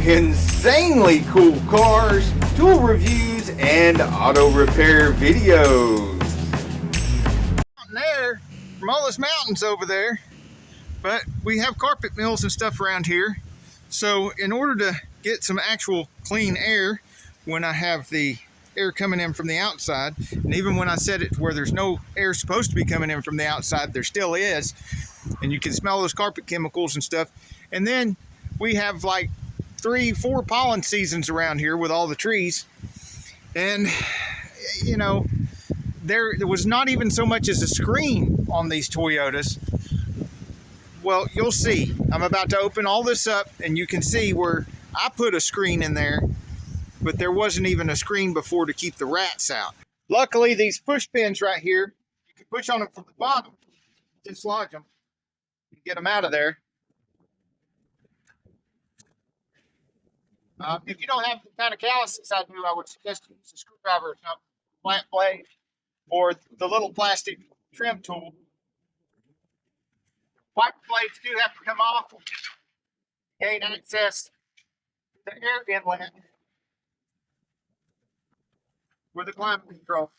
insanely cool cars, tool reviews, and auto repair videos. There, from all those mountains over there, but we have carpet mills and stuff around here. So in order to get some actual clean air when I have the air coming in from the outside, and even when I set it to where there's no air supposed to be coming in from the outside, there still is, and you can smell those carpet chemicals and stuff. And then we have like 3-4 pollen seasons around here with all the trees, and you know, there was not even so much as a screen on these Toyotas. Well, you'll see. I'm about to open all this up, and you can see where I put a screen in there, but there wasn't even a screen before to keep the rats out. Luckily, these push pins right here, you can push on them from the bottom, dislodge them, and get them out of there. If you don't have the kind of calluses I do, I would suggest you use a screwdriver or something, flat blade, or the little plastic trim tool. Wiper blades do have to come off to gain access to the air inlet with the climate control.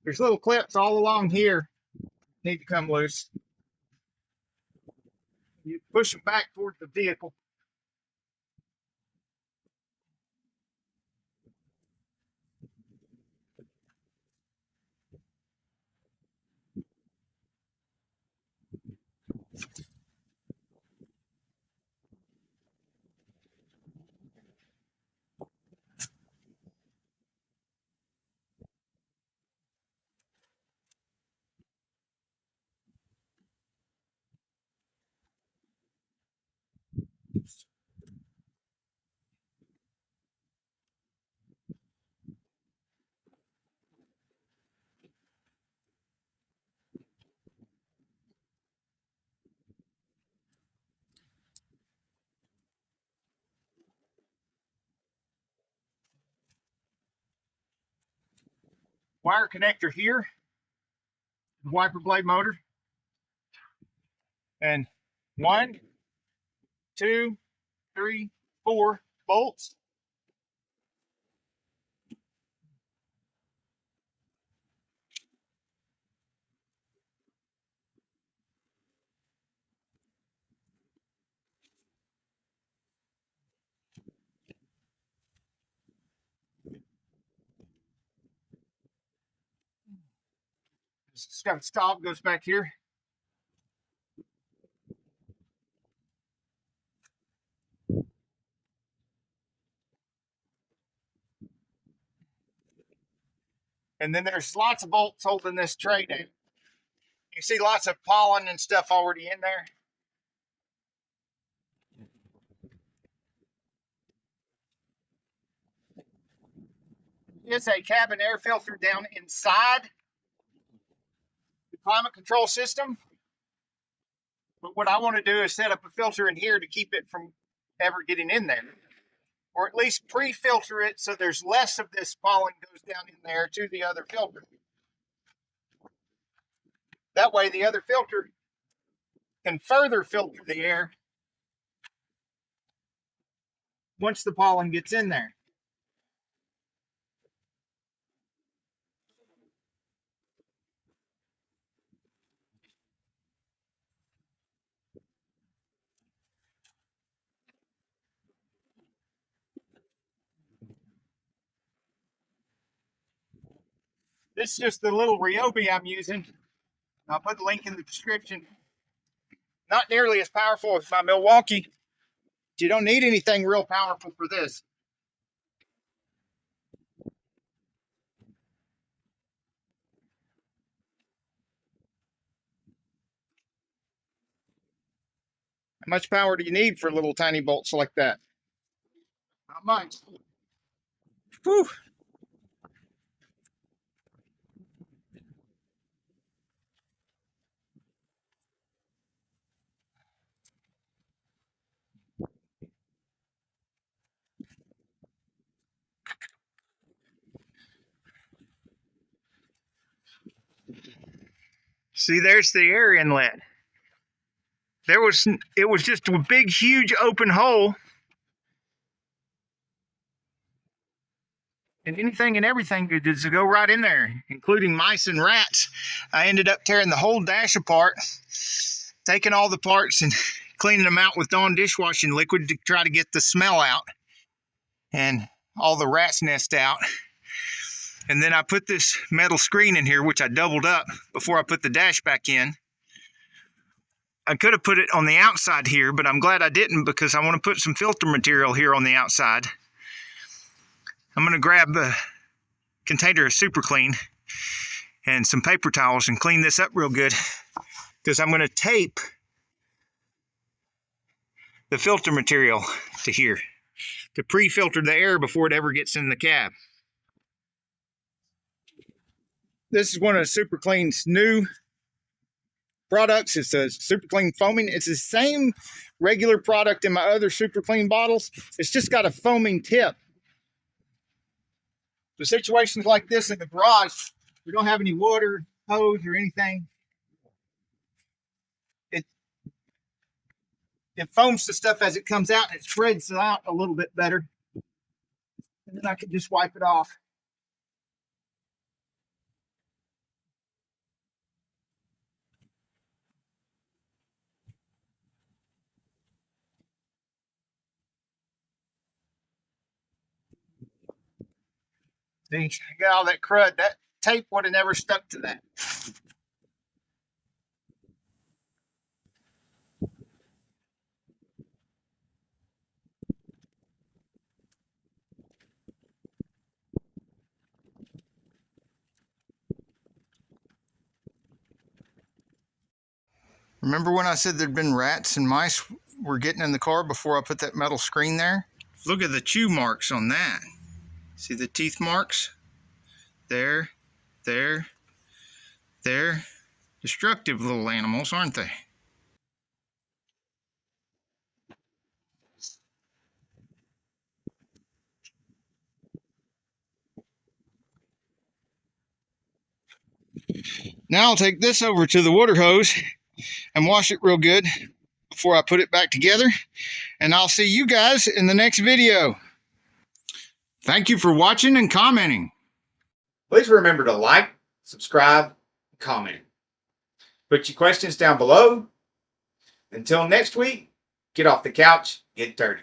There's little clips all along here need to come loose. You push them back towards the vehicle. Wire connector here, wiper blade motor, and 1, 2, 3, 4 bolts. It's got a stop, goes back here. And then there's lots of bolts holding this tray down. You see lots of pollen and stuff already in there. It's a cabin air filter down inside the climate control system. But what I want to do is set up a filter in here to keep it from ever getting in there. Or at least pre-filter it so there's less of this pollen goes down in there to the other filter. That way the other filter can further filter the air once the pollen gets in there. This is just the little Ryobi I'm using. I'll put the link in the description. Not nearly as powerful as my Milwaukee. You don't need anything real powerful for this. How much power do you need for little tiny bolts like that? Not much. Whew. See, there's the air inlet. It was just a big, huge open hole. And anything and everything could just go right in there, including mice and rats. I ended up tearing the whole dash apart, taking all the parts and cleaning them out with Dawn dishwashing liquid to try to get the smell out and all the rat's nest out. And then I put this metal screen in here, which I doubled up before I put the dash back in. I could have put it on the outside here, but I'm glad I didn't because I want to put some filter material here on the outside. I'm going to grab a container of Super Clean and some paper towels and clean this up real good because I'm going to tape the filter material to here to pre-filter the air before it ever gets in the cab. This is one of Super Clean's new products. It's a Super Clean foaming. It's the same regular product in my other Super Clean bottles. It's just got a foaming tip. For situations like this in the garage, we don't have any water, hose, or anything. It foams the stuff as it comes out, and it spreads it out a little bit better. And then I can just wipe it off. See, I got all that crud. That tape would have never stuck to that. Remember when I said there'd been rats and mice were getting in the car before I put that metal screen there? Look at the chew marks on that. See the teeth marks? There, there, there. Destructive little animals, aren't they? Now I'll take this over to the water hose and wash it real good before I put it back together. And I'll see you guys in the next video. Thank you for watching and commenting. Please remember to like, subscribe, and comment. Put your questions down below. Until next week, get off the couch, get dirty.